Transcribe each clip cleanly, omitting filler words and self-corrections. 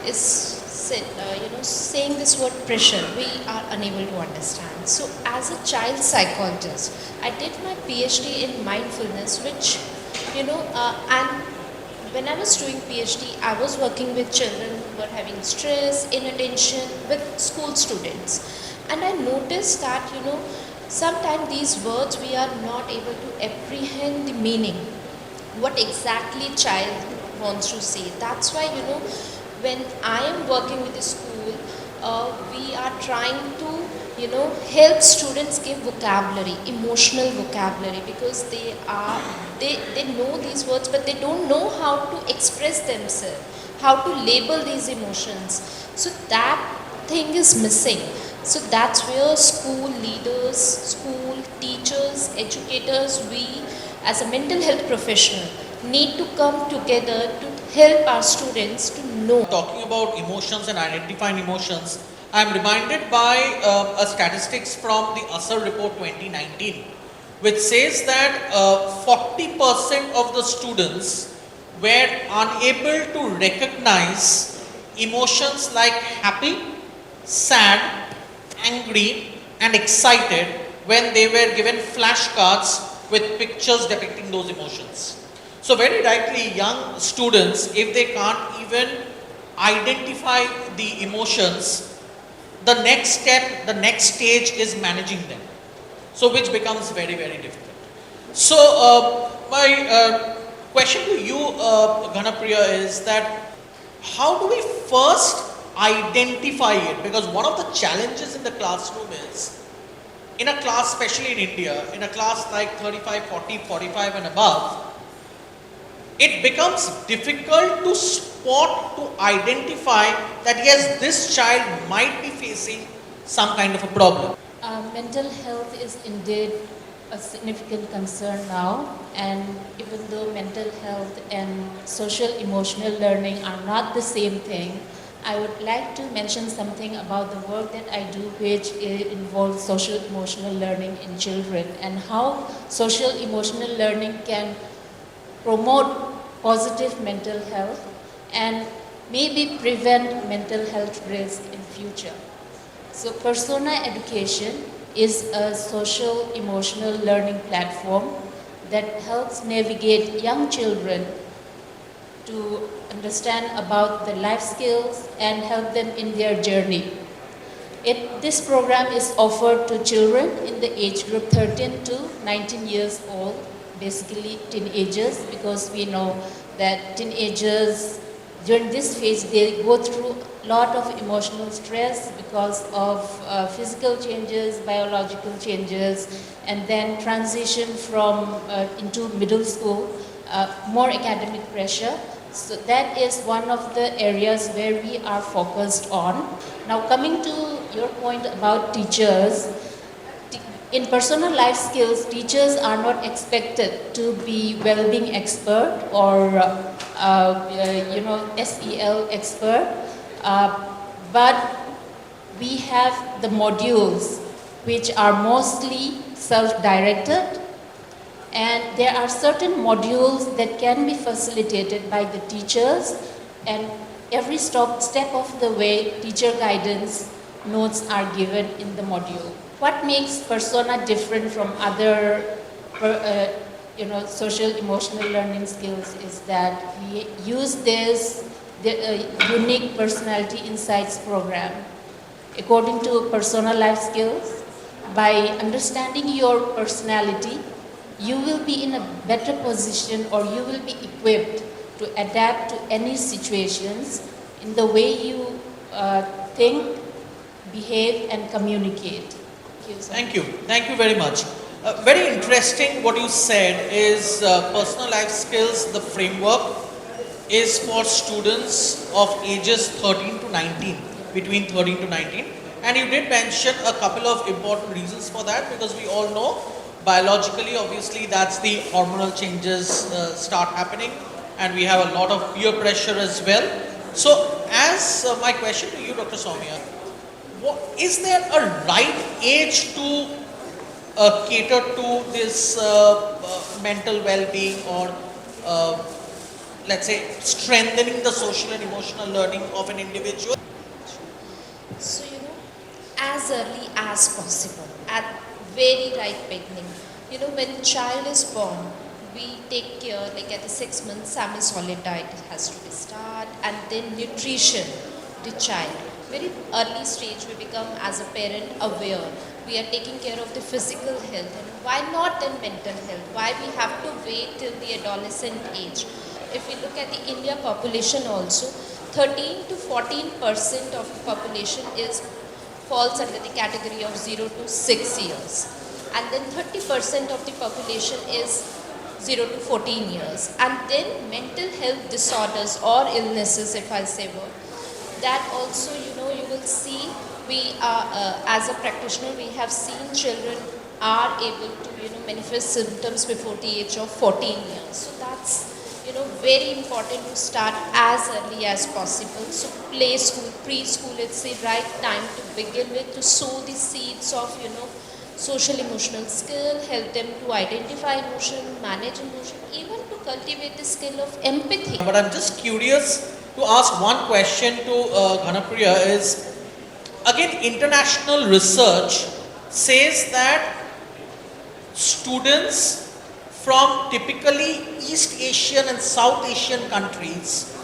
is saying this word pressure, we are unable to understand. So as a child psychologist, I did my PhD in mindfulness, which and when I was doing PhD, I was working with children who were having stress, inattention, with school students. And I noticed that, sometimes these words we are not able to apprehend the meaning, what exactly child wants to say. That's why, when I am working with the school, we are trying to, help students give vocabulary, emotional vocabulary, because they know these words, but they don't know how to express themselves, how to label these emotions. So that thing is missing. So that's where school leaders, school teachers, educators, we as a mental health professional need to come together to help our students to know. Talking about emotions and identifying emotions, I am reminded by a statistics from the ASR report 2019, which says that 40% of the students were unable to recognize emotions like happy, sad, angry and excited when they were given flashcards with pictures depicting those emotions. So very rightly, young students, if they can't even identify the emotions, the next step, the next stage is managing them. So which becomes very, very difficult. So my question to you, Ghanapriya, is that how do we first identify it? Because one of the challenges in the classroom is, in a class, especially in India, in a class like 35, 40, 45 and above, it becomes difficult to spot, to identify that yes, this child might be facing some kind of a problem. Mental health is indeed a significant concern now, and even though mental health and social emotional learning are not the same thing, I would like to mention something about the work that I do, which involves social emotional learning in children, and how social emotional learning can promote positive mental health and maybe prevent mental health risk in future. So persona education is a social emotional learning platform that helps navigate young children to understand about the life skills and help them in their journey. This program is offered to children in the age group 13 to 19 years old, basically teenagers, because we know that teenagers during this phase they go through a lot of emotional stress because of physical changes, biological changes, and then transition from into middle school, more academic pressure. So that is one of the areas where we are focused on. Now coming to your point about teachers, in personal life skills, teachers are not expected to be well-being expert or SEL expert, but we have the modules which are mostly self-directed, and there are certain modules that can be facilitated by the teachers, and every step of the way teacher guidance notes are given in the module. What makes persona different from other social emotional learning skills is that we use this unique personality insights program. According to persona life skills, by understanding your personality, you will be in a better position, or you will be equipped to adapt to any situations in the way you think, behave and communicate. Thank you. Thank you very much. Very interesting what you said is personal life skills, the framework is for students of ages 13 to 19, between 13 to 19. And you did mention a couple of important reasons for that, because we all know biologically, obviously, that's the hormonal changes start happening, and we have a lot of peer pressure as well. So as my question to you, Dr. Soamya, is there a right age to cater to this mental well-being, or let's say, strengthening the social and emotional learning of an individual? So, as early as possible, at very right beginning. When child is born, we take care, like at the 6 months, semi-solid diet has to be start, and then nutrition, the child. Very early stage, we become as a parent aware. We are taking care of the physical health, and why not then mental health? Why we have to wait till the adolescent age? If we look at the India population also, 13 to 14% of the population falls under the category of 0 to 6 years. And then 30% of the population is 0 to 14 years. And then mental health disorders or illnesses, if I say word, that also, you will see, we are, as a practitioner, we have seen children are able to, manifest symptoms before the age of 14 years. So that's, very important to start as early as possible. So play school, preschool, it's the right time to begin with, to sow the seeds of, social emotional skill, help them to identify emotion, manage emotion, even to cultivate the skill of empathy. But I'm just curious to ask one question to Ghanapriya is, again, international research says that students from typically East Asian and South Asian countries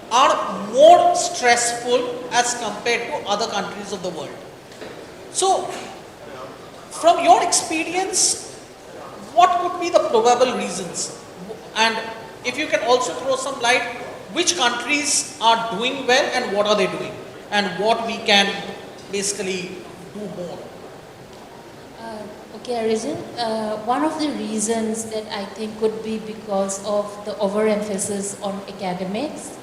are more stressful as compared to other countries of the world. So, from your experience, what could be the probable reasons? And if you can also throw some light, which countries are doing well and what are they doing? And what we can basically do more? Okay, Arijit, one of the reasons that I think could be because of the overemphasis on academics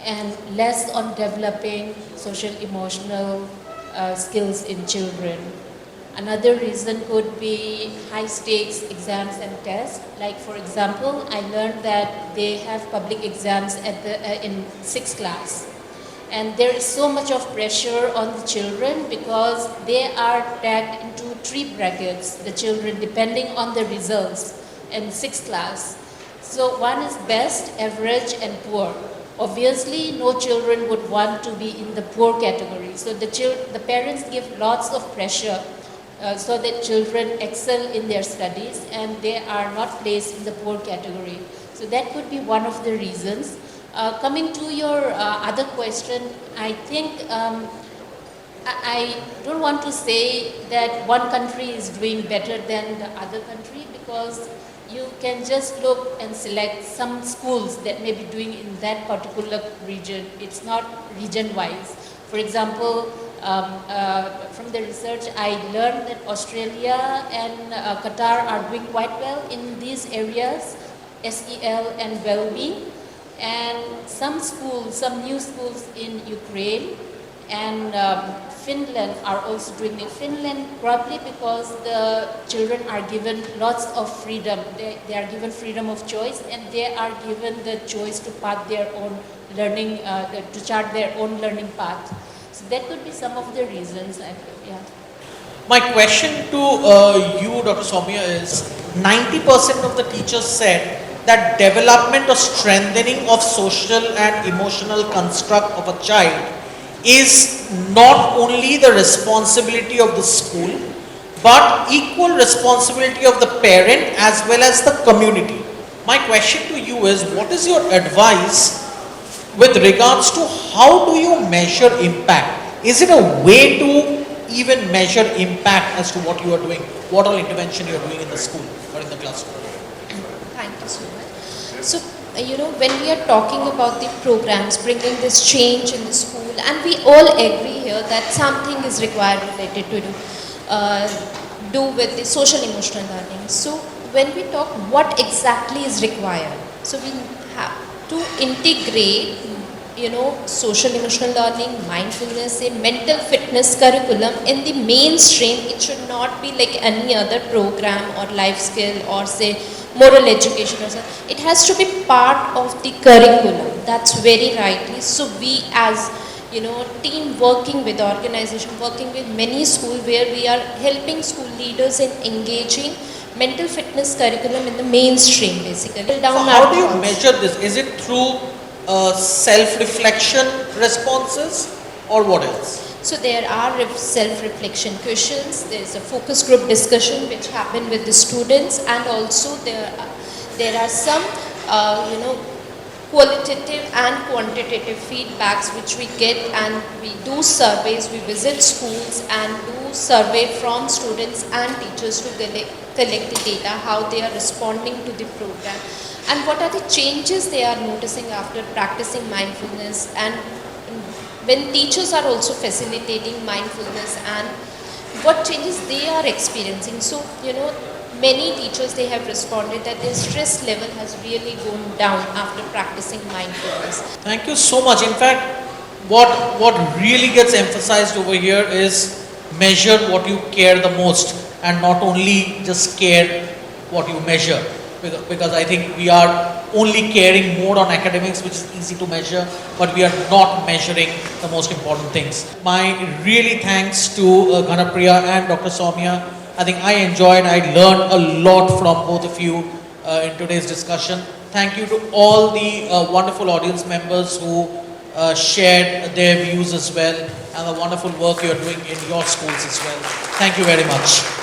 and less on developing social emotional skills in children. Another reason could be high stakes exams and tests. Like for example, I learned that they have public exams at in 6th class. And there is so much of pressure on the children because they are tagged into 3 brackets, the children, depending on the results in 6th class. So one is best, average and poor. Obviously, no children would want to be in the poor category. So the parents give lots of pressure so that children excel in their studies and they are not placed in the poor category. So that could be one of the reasons. Coming to your other question, I think I don't want to say that one country is doing better than the other country because you can just look and select some schools that may be doing in that particular region. It's not region-wise. For example, from the research, I learned that Australia and Qatar are doing quite well in these areas, SEL and well-being. And some schools, some new schools in Ukraine and Finland are also doing it. Finland probably because the children are given lots of freedom. They are given freedom of choice and they are given the choice to path their own learning, to chart their own learning path. So that could be some of the reasons, I feel, yeah. My question to you, Dr. Soamya, is 90% of the teachers said that development or strengthening of social and emotional construct of a child is not only the responsibility of the school, but equal responsibility of the parent as well as the community. My question to you is, what is your advice with regards to how do you measure impact? Is it a way to even measure impact as to what you are doing, what all intervention you are doing in the school or in the classroom? Thank you so much. So, when we are talking about the programs, bringing this change in the school, and we all agree here that something is required related to do with the social emotional learning. So, when we talk what exactly is required, so we have to integrate, social emotional learning, mindfulness, a mental fitness curriculum in the mainstream. It should not be like any other program or life skill or say moral education or something. It has to be part of the curriculum. That's very rightly. So we as team working with organization, working with many schools where we are helping school leaders in engaging mental fitness curriculum in the mainstream, basically. So how do you measure this? Is it through self-reflection responses or what else? So there are self-reflection questions, there's a focus group discussion which happen with the students, and also there are some qualitative and quantitative feedbacks which we get, and we do surveys, we visit schools and do survey from students and teachers to collect the data, how they are responding to the program and what are the changes they are noticing after practicing mindfulness, and when teachers are also facilitating mindfulness and what changes they are experiencing. So, many teachers, they have responded that their stress level has really gone down after practicing mindfulness. Thank you so much. In fact, what really gets emphasized over here is measure what you care the most and not only just care what you measure. Because I think we are only caring more on academics, which is easy to measure, but we are not measuring the most important things. My really thanks to Ghanapriya and Dr. Soamya. I think I enjoyed, I learned a lot from both of you in today's discussion. Thank you to all the wonderful audience members who shared their views as well, and the wonderful work you're doing in your schools as well. Thank you very much.